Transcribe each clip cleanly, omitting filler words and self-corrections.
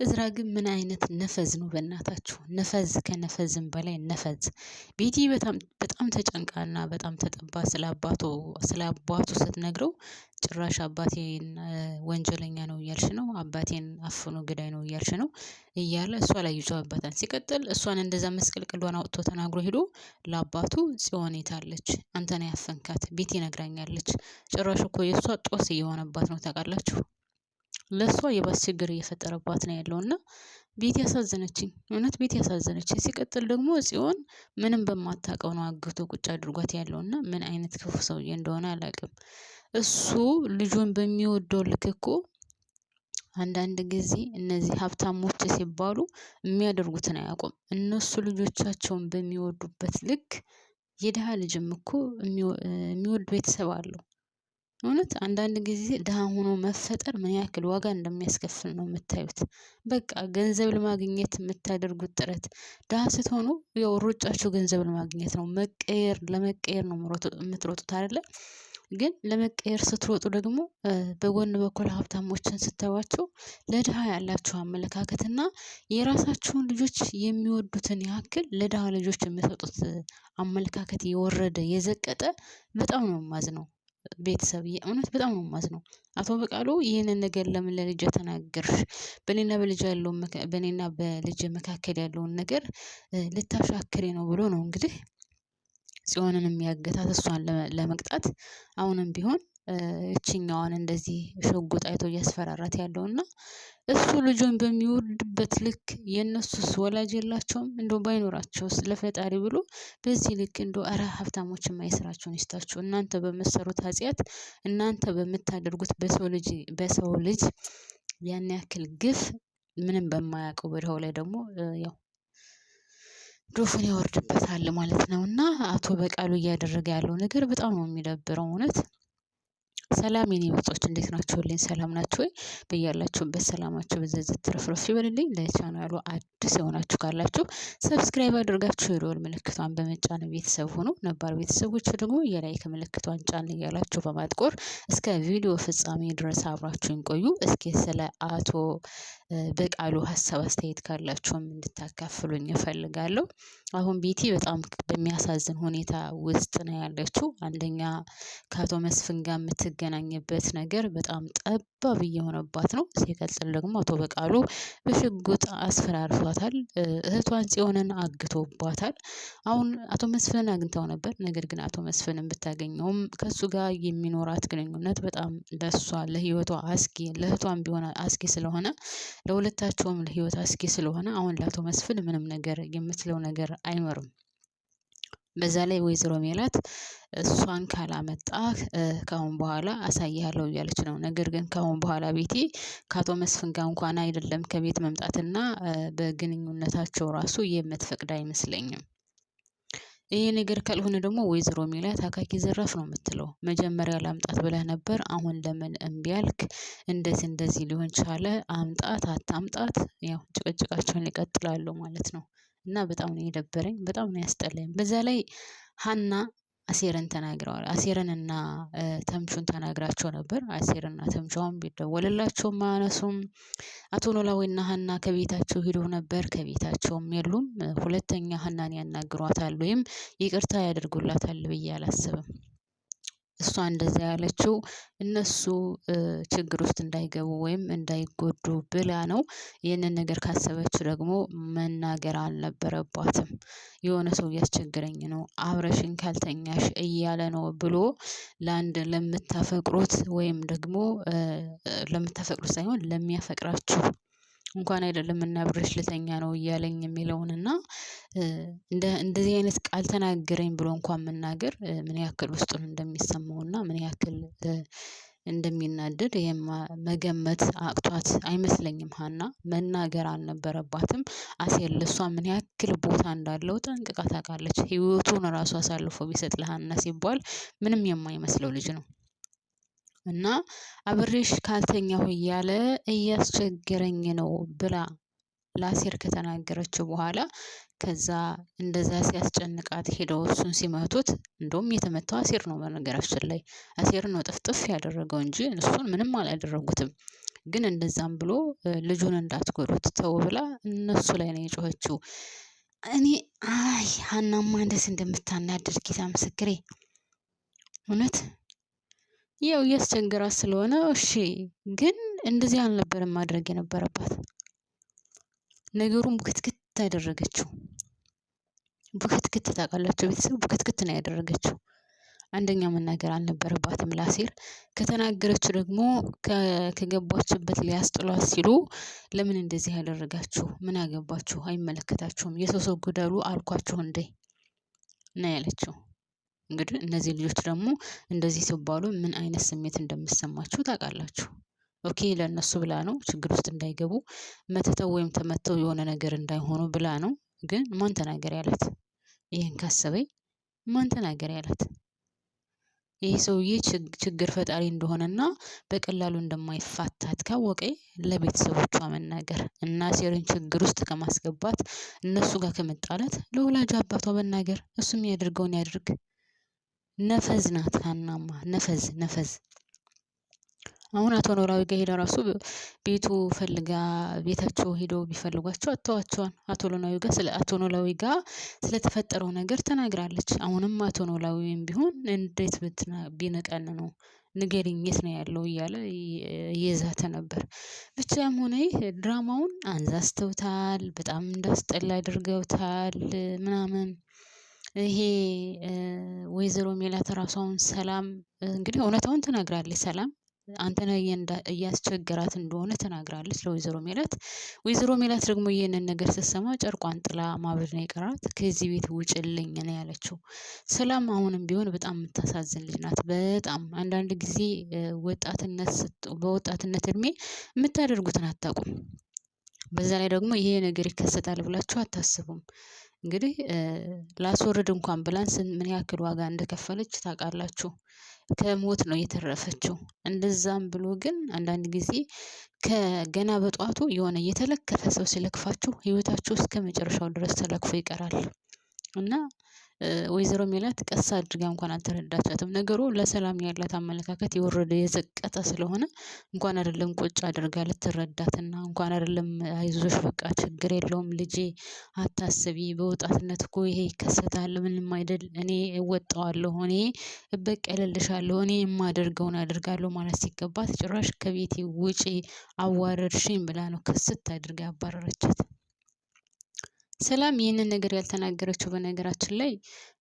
እዝራ ግን ምን አይነት ነፈዝ ነው በእናታችሁ? ነፈዝ ከነፈዝም በላይ ነፈዝ። ቤቲ በጣም ተጨንቃና በጣም ተጠባ ስለ አባቱ ስትነግረው ጭራሽ አባቴን ወንጀለኛ ነው እያልሽ ነው፣ አባቴን አፍኖ ገዳይ ነው እያልሽ ነው እያለ እሷ ላይ ይጮህባታል። ሲቀጥል እሷን እንደዛ መስቀልቅሏን አውጥቶ ተናግሮ ሄዶ ለአባቱ ጽዮን የታለች? አንተ ነህ ያፈንካት፣ ቤቲ ነግራኛለች። ጭራሽ እኮ የእሷ ጦስ እየሆነባት ነው ታውቃላችሁ። ለሷ የባስ ችግር እየፈጠረባት ነው ያለውና ቤት ያሳዘነችኝ፣ እውነት ቤት ያሳዘነችኝ። ሲቀጥል ደግሞ ጽዮን ምንም በማታውቀው ነው አግቶ ቁጭ አድርጓት ያለውና ምን አይነት ክፉ ሰውዬ እንደሆነ አላውቅም። እሱ ልጁን በሚወደው ልክ እኮ አንዳንድ ጊዜ እነዚህ ሀብታሞች ሲባሉ የሚያደርጉትን አያውቁም። እነሱ ልጆቻቸውን በሚወዱበት ልክ የድሃ ልጅም እኮ የሚወድ ቤተሰብ አለው። እውነት አንዳንድ ጊዜ ድሃ ሆኖ መፈጠር ምን ያክል ዋጋ እንደሚያስከፍል ነው የምታዩት። በቃ ገንዘብ ለማግኘት የምታደርጉት ጥረት፣ ድሃ ስትሆኑ ያው ሩጫችሁ ገንዘብ ለማግኘት ነው፣ ለመቀየር ነው የምትሮጡት አይደለ? ግን ለመቀየር ስትሮጡ ደግሞ በጎን በኩል ሀብታሞችን ስታዩዋቸው ለድሃ ያላችሁ አመለካከትና የራሳችሁን ልጆች የሚወዱትን ያክል ለድሃ ልጆች የሚሰጡት አመለካከት የወረደ የዘቀጠ በጣም ነው የማዝነው። ቤተሰብ እውነት በጣም ነው የማዝነው። አቶ በቃሉ ይህንን ነገር ለምን ለልጅ ተናገርሽ? በእኔና በልጅ መካከል ያለውን ነገር ልታሻክሬ ነው ብሎ ነው እንግዲህ ጽዮንን የሚያገታት እሷን ለመቅጣት አሁንም ቢሆን እችኛዋን እንደዚህ ሽጉጥ አይቶ እያስፈራራት ያለውና እሱ ልጁን በሚወድበት ልክ የእነሱስ ወላጅ የላቸውም? እንደው ባይኖራቸውስ ለፈጣሪ ብሎ በዚህ ልክ እንደው ኧረ ሀብታሞች የማይስራቸውን ይስጣችሁ። እናንተ በምትሰሩት ኃጢአት፣ እናንተ በምታደርጉት በሰው ልጅ ያን ያክል ግፍ ምንም በማያውቀው በድሃው ላይ ደግሞ ያው ዶፉን ያወርድበታል ማለት ነው። እና አቶ በቃሉ እያደረገ ያለው ነገር በጣም ነው የሚደብረው እውነት። ሰላም የኔ ምርጦች እንዴት ናችሁልኝ? ሰላም ናችሁ ወይ? በያላችሁበት ሰላማችሁ በዘዘት ትረፍረፍ ይበልልኝ። ለቻናሉ አዲስ የሆናችሁ ካላችሁ ሰብስክራይብ አድርጋችሁ የደወል ምልክቷን በመጫን ቤተሰብ ሆኑ። ነባር ቤተሰቦች ደግሞ የላይክ ምልክቷን ጫን እያላችሁ በማጥቆር እስከ ቪዲዮ ፍጻሜ ድረስ አብራችሁን ቆዩ። እስኪ ስለ አቶ በቃሉ ሀሳብ አስተያየት ካላችሁም እንድታካፍሉኝ እፈልጋለሁ። አሁን ቤቲ በጣም በሚያሳዝን ሁኔታ ውስጥ ነው ያለችው። አንደኛ ከአቶ መስፍን ጋር የምትገናኝበት ነገር በጣም ጠባብ እየሆነባት ነው። ሲቀጥል ደግሞ አቶ በቃሉ በሽጉጥ አስፈራርቷታል። እህቷን ጽዮንን አግቶባታል። አሁን አቶ መስፍንን አግኝታው ነበር። ነገር ግን አቶ መስፍንን ብታገኘውም ከሱ ጋር የሚኖራት ግንኙነት በጣም ለሷ ለህይወቷ አስጊ፣ ለእህቷም ቢሆን አስጊ ስለሆነ ለሁለታቸውም ለህይወት አስጊ ስለሆነ አሁን ለአቶ መስፍን ምንም ነገር የምትለው ነገር አይኖርም። በዛ ላይ ወይዘሮ ሜላት እሷን ካላመጣህ ካሁን በኋላ አሳይሃለሁ እያለች ነው። ነገር ግን ካሁን በኋላ ቤቴ ከአቶ መስፍን ጋር እንኳን አይደለም ከቤት መምጣትና በግንኙነታቸው ራሱ የምትፈቅድ አይመስለኝም። ይሄ ነገር ካልሆነ ደግሞ ወይዘሮ ሜላት አካኪ ዘራፍ ነው የምትለው። መጀመሪያ ላምጣት ብለህ ነበር፣ አሁን ለምን እምቢ አልክ? እንደዚህ ሊሆን ቻለ? አምጣት አታምጣት፣ ያው ጭቅጭቃቸውን ይቀጥላሉ ማለት ነው። እና በጣም ነው የደበረኝ፣ በጣም ነው ያስጠላኝ። በዛ ላይ ሀና አሴርን ተናግረዋል። አሴርንና ተምቹን ተናግራቸው ነበር። አሴርና ተምቹም ቢደወልላቸውም አያነሱም። አቶ ኖላዊና ሀና ከቤታቸው ሄደው ነበር፣ ከቤታቸውም የሉም። ሁለተኛ ሀናን ያናግሯታል ወይም ይቅርታ ያደርጉላታል ብዬ አላስብም። እሷ እንደዛ ያለችው እነሱ ችግር ውስጥ እንዳይገቡ ወይም እንዳይጎዱ ብላ ነው። ይህንን ነገር ካሰበች ደግሞ መናገር አልነበረባትም። የሆነ ሰው እያስቸገረኝ ነው፣ አብረሽኝ ካልተኛሽ እያለ ነው ብሎ ለአንድ ለምታፈቅሩት ወይም ደግሞ ለምታፈቅሩት ሳይሆን ለሚያፈቅራችሁ እንኳን አይደለም እና አብረሽ ልተኛ ነው እያለኝ የሚለውንና እንደዚህ አይነት ቃል ተናገረኝ ብሎ እንኳን መናገር ምን ያክል ውስጡን እንደሚሰማውና ምን ያክል እንደሚናደድ ይሄም መገመት አቅቷት አይመስለኝም። ሀና መናገር አልነበረባትም። አሴር ለሷ ምን ያክል ቦታ እንዳለው ጠንቅቃ ታውቃለች። ህይወቱን ራሱ አሳልፎ ቢሰጥ ለሀና ሲባል ምንም የማይመስለው ልጅ ነው። እና አብሬሽ ካልተኛሁ እያለ እያስቸገረኝ ነው ብላ ለአሴር ከተናገረችው በኋላ ከዛ እንደዛ ሲያስጨንቃት ሄደው እሱን ሲመቱት፣ እንደውም የተመታው አሴር ነው። በነገራችን ላይ አሴር ነው ጥፍጥፍ ያደረገው እንጂ እሱን ምንም አላደረጉትም። ግን እንደዛም ብሎ ልጁን እንዳትጎዱት ተው ብላ እነሱ ላይ ነው የጮኸችው። እኔ ሀናማ እንደዚህ እንደምታናድድ ጌታ ምስክሬ እውነት ያው እያስቸገራት ስለሆነ እሺ፣ ግን እንደዚህ አልነበረም ማድረግ የነበረባት። ነገሩን ቡክትክት ያደረገችው ቡክትክት ታውቃላችሁ ቤተሰብ፣ ቡክትክት ነው ያደረገችው። አንደኛ መናገር አልነበረባትም ለአሴር። ከተናገረች ደግሞ ከገባችበት ሊያስጥሏት ሲሉ ለምን እንደዚህ ያደረጋችሁ? ምን አገባችሁ? አይመለከታችሁም። የሰው ጉዳሉ አልኳችሁ እንዴ ነው ያለችው። እንግዲህ እነዚህ ልጆች ደግሞ እንደዚህ ሲባሉ ምን አይነት ስሜት እንደሚሰማችሁ ታውቃላችሁ። ኦኬ ለእነሱ ብላ ነው፣ ችግር ውስጥ እንዳይገቡ መተተው ወይም ተመተው የሆነ ነገር እንዳይሆኑ ብላ ነው። ግን ማን ተናገር ያላት? ይህን ካሰበኝ ማን ተናገር ያላት? ይህ ሰውዬ ችግር ፈጣሪ እንደሆነና በቀላሉ እንደማይፋታት ካወቀ ለቤተሰቦቿ መናገር እና አሴርን ችግር ውስጥ ከማስገባት እነሱ ጋር ከመጣላት ለወላጅ አባቷ መናገር። እሱ የሚያደርገውን ያድርግ። ነፈዝ ናት ሀናማ፣ ነፈዝ። አሁን አቶ ኖላዊ ጋር ሄዳ ራሱ ቤቱ ፈልጋ ቤታቸው ሄደው ቢፈልጓቸው አተዋቸዋል። አቶ ኖላዊ ጋር ስለተፈጠረው ነገር ተናግራለች። አሁንም አቶ ኖላዊም ቢሆን እንዴት ቢነቀን ነው ንገሪኝ የት ነው ያለው እያለ እየዛተ ነበር። ብቻም ሆነ ይህ ድራማውን አንዛዝተውታል፣ በጣም እንዳስጠላ አድርገውታል ምናምን። ይሄ ወይዘሮ ሜላት ራሷን ሰላም እንግዲህ እውነታውን ተናግራለች። ሰላም አንተነህ እያስቸገራት እንደሆነ ተናግራለች ለወይዘሮ ሜላት። ወይዘሮ ሜላት ደግሞ ይህንን ነገር ስትሰማ ጨርቋን ጥላ ማበድ ነው የቀራት። ከዚህ ቤት ውጭልኝ ነው ያለችው። ሰላም አሁንም ቢሆን በጣም የምታሳዝን ልጅ ናት። በጣም አንዳንድ ጊዜ በወጣትነት እድሜ የምታደርጉትን አታውቁም። በዛ ላይ ደግሞ ይሄ ነገር ይከሰታል ብላችሁ አታስቡም። እንግዲህ ላስወርድ እንኳን ብላን ምን ያክል ዋጋ እንደከፈለች ታውቃላችሁ። ከሞት ነው የተረፈችው። እንደዛም ብሎ ግን አንዳንድ ጊዜ ከገና በጧቱ የሆነ የተለከፈ ሰው ሲለክፋችሁ ህይወታችሁ እስከ መጨረሻው ድረስ ተለክፎ ይቀራል። እና ወይዘሮ ሜላት ቀስ አድርጋ እንኳን አልተረዳቻትም። ነገሩ ለሰላም ያላት አመለካከት የወረደ የዘቀጠ ስለሆነ እንኳን አይደለም ቁጭ አድርጋ ልትረዳትና እንኳን አይደለም አይዞሽ በቃ ችግር የለውም ልጄ አታስቢ፣ በወጣትነት እኮ ይሄ ይከሰታል፣ ምንም አይደል፣ እኔ እወጣዋለሁ፣ እኔ እበቀልልሻለሁ፣ እኔ የማደርገውን አደርጋለሁ ማለት ሲገባት ጭራሽ ከቤቴ ውጪ አዋረድሽኝ ብላ ነው ክስት አድርጋ ያባረረቻት። ሰላም ይህንን ነገር ያልተናገረችው በነገራችን ላይ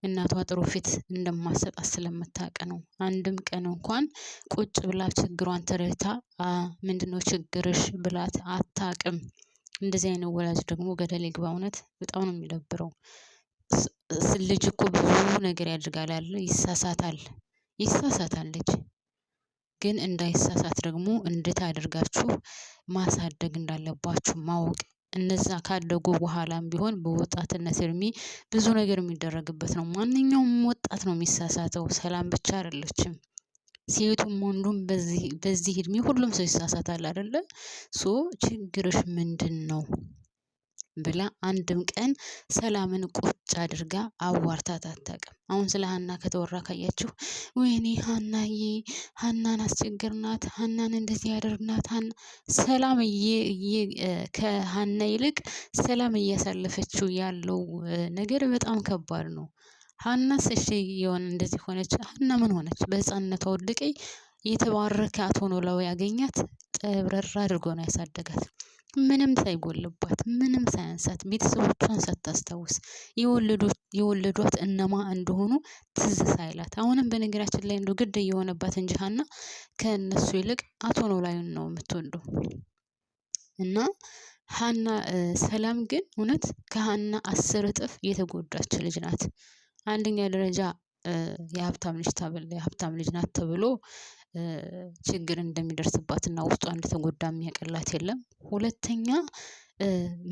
እናቷ ጥሩ ፊት እንደማሰጣት ስለምታውቅ ነው። አንድም ቀን እንኳን ቁጭ ብላ ችግሯን ተረድታ ምንድነው ችግርሽ ብላት አታውቅም። እንደዚህ አይነት ወላጅ ደግሞ ገደል ይግባ። እውነት በጣም ነው የሚደብረው። ልጅ እኮ ብዙ ነገር ያድርጋል አለ፣ ይሳሳታል ልጅ። ግን እንዳይሳሳት ደግሞ እንዴት አድርጋችሁ ማሳደግ እንዳለባችሁ ማወቅ። እነዛ ካደጉ በኋላም ቢሆን በወጣትነት እድሜ ብዙ ነገር የሚደረግበት ነው። ማንኛውም ወጣት ነው የሚሳሳተው። ሰላም ብቻ አይደለችም፣ ሴቱም ወንዱም በዚህ እድሜ ሁሉም ሰው ይሳሳታል አይደለ? ችግርሽ ምንድን ነው ብላ አንድም ቀን ሰላምን ቁጭ አድርጋ አዋርታት አታውቅም። አሁን ስለ ሀና ከተወራ ካያችሁ ወይኔ ሀናዬ፣ ሀናን አስቸግርናት፣ ሀናን እንደዚህ ያደርግናት። ሰላም ከሀና ይልቅ ሰላም እያሳለፈችው ያለው ነገር በጣም ከባድ ነው። ሀናስ እሺ የሆነ እንደዚህ ሆነች። ሀና ምን ሆነች? በህፃንነቷ ወድቄ የተባረከ አቶ ኖላዊ ያገኛት ጠብረራ አድርጎ ነው ያሳደጋት። ምንም ሳይጎልባት፣ ምንም ሳያንሳት፣ ቤተሰቦቿን ሳታስታውስ የወለዷት እነማ እንደሆኑ ትዝ ሳይላት፣ አሁንም በነገራችን ላይ እንደው ግድ እየሆነባት እንጂ ሀና ከእነሱ ይልቅ አቶ ኖላዊን ነው የምትወደው። እና ሀና ሰላም ግን እውነት ከሀና 10 እጥፍ የተጎዳች ልጅ ናት። አንደኛ ደረጃ የሀብታም ልጅ ናት ተብሎ ችግር እንደሚደርስባትና ውስጧ እንደተጎዳ የሚያቀላት የለም። ሁለተኛ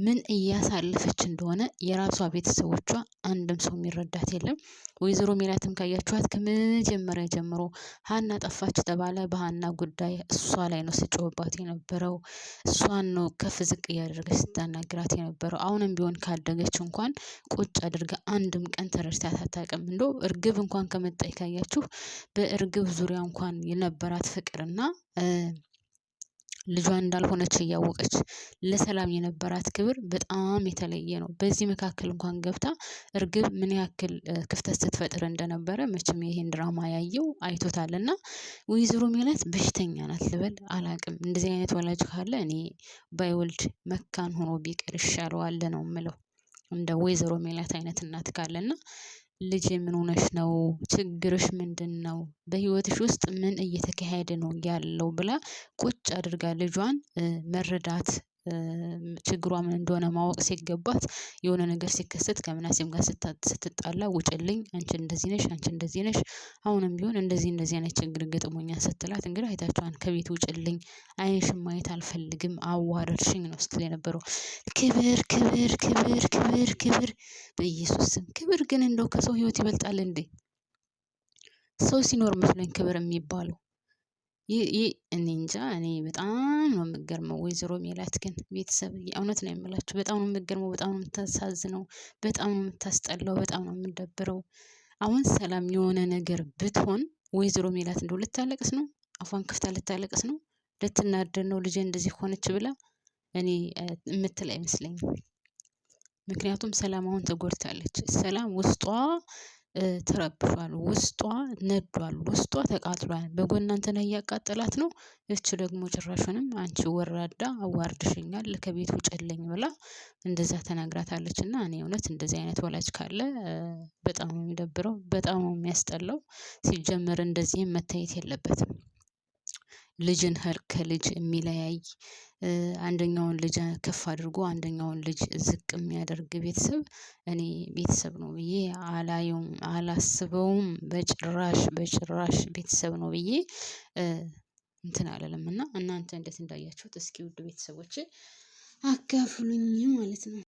ምን እያሳለፈች እንደሆነ የራሷ ቤተሰቦቿ አንድም ሰው የሚረዳት የለም። ወይዘሮ ሜላትም ካያችኋት ከመጀመሪያ ጀምሮ ሀና ጠፋች ተባለ፣ በሀና ጉዳይ እሷ ላይ ነው ስጮህባት የነበረው። እሷን ነው ከፍ ዝቅ እያደረገች ስታናግራት የነበረው። አሁንም ቢሆን ካደገች እንኳን ቁጭ አድርጋ አንድም ቀን ተረድታት አታውቅም። እንደው እርግብ እንኳን ከመጣች ካያችሁ በእርግብ ዙሪያ እንኳን የነበራት ፍቅርና ልጇ እንዳልሆነች እያወቀች ለሰላም የነበራት ክብር በጣም የተለየ ነው። በዚህ መካከል እንኳን ገብታ እርግብ ምን ያክል ክፍተት ስትፈጥር እንደነበረ መቼም ይሄን ድራማ ያየው አይቶታልና ወይዘሮ ሜላት በሽተኛ ናት ልበል አላቅም። እንደዚህ አይነት ወላጅ ካለ እኔ ባይወልድ መካን ሆኖ ቢቀር ይሻለዋል ነው የምለው። እንደ ወይዘሮ ሜላት አይነት እናት ካለና ልጄ ምን ሆነሽ ነው? ችግርሽ ምንድነው? በህይወትሽ ውስጥ ምን እየተካሄደ ነው ያለው ብላ ቁጭ አድርጋ ልጇን መረዳት ችግሯ ምን እንደሆነ ማወቅ ሲገባት የሆነ ነገር ሲከሰት ከምናሴም ጋር ስትጣላ ውጭልኝ፣ አንቺ እንደዚህ ነሽ፣ አንቺ እንደዚህ ነሽ፣ አሁንም ቢሆን እንደዚህ አይነት ችግር ገጥሞኛል ስትላት እንግዲህ አይታችኋን ከቤት ውጭልኝ፣ አይንሽን ማየት አልፈልግም፣ አዋረድሽኝ ነው ስትል የነበረው። ክብር ክብር ክብር ክብር ክብር፣ በኢየሱስ ስም ክብር ግን እንደው ከሰው ህይወት ይበልጣል እንዴ? ሰው ሲኖር መስሎኝ ክብር የሚባለው እኔ እንጃ። እኔ በጣም ነው የምገርመው። ወይዘሮ ሜላት ግን ቤተሰብ እውነት ነው የምላችሁ በጣም ነው የምገርመው። በጣም ነው የምታሳዝነው። በጣም ነው የምታስጠላው። በጣም ነው የምደብረው። አሁን ሰላም የሆነ ነገር ብትሆን ወይዘሮ ሜላት እንደው ልታለቅስ ነው? አፏን ከፍታ ልታለቅስ ነው? ልትናደድ ነው? ልጄ እንደዚህ ሆነች ብላ እኔ የምትል አይመስለኝም። ምክንያቱም ሰላም አሁን ተጎድታለች። ሰላም ውስጧ ተረብሿል፣ ውስጧ ነዷል፣ ውስጧ ተቃጥሏል። በጎን እንትና እያቃጠላት ነው። እች ደግሞ ጭራሹንም አንቺ ወራዳ አዋርድሽኛል፣ ከቤት ውጭልኝ ብላ እንደዛ ተናግራታለች። እና እኔ እውነት እንደዚህ አይነት ወላጅ ካለ በጣም ነው የሚደብረው፣ በጣም ነው የሚያስጠላው። ሲጀመር እንደዚህም መታየት የለበትም። ልጅን ከልጅ የሚለያይ አንደኛውን ልጅ ከፍ አድርጎ አንደኛውን ልጅ ዝቅ የሚያደርግ ቤተሰብ እኔ ቤተሰብ ነው ብዬ አላየውም፣ አላስበውም። በጭራሽ በጭራሽ ቤተሰብ ነው ብዬ እንትን አለለም። እና እናንተ እንዴት እንዳያችሁት እስኪ ውድ ቤተሰቦች አካፍሉኝ ማለት ነው።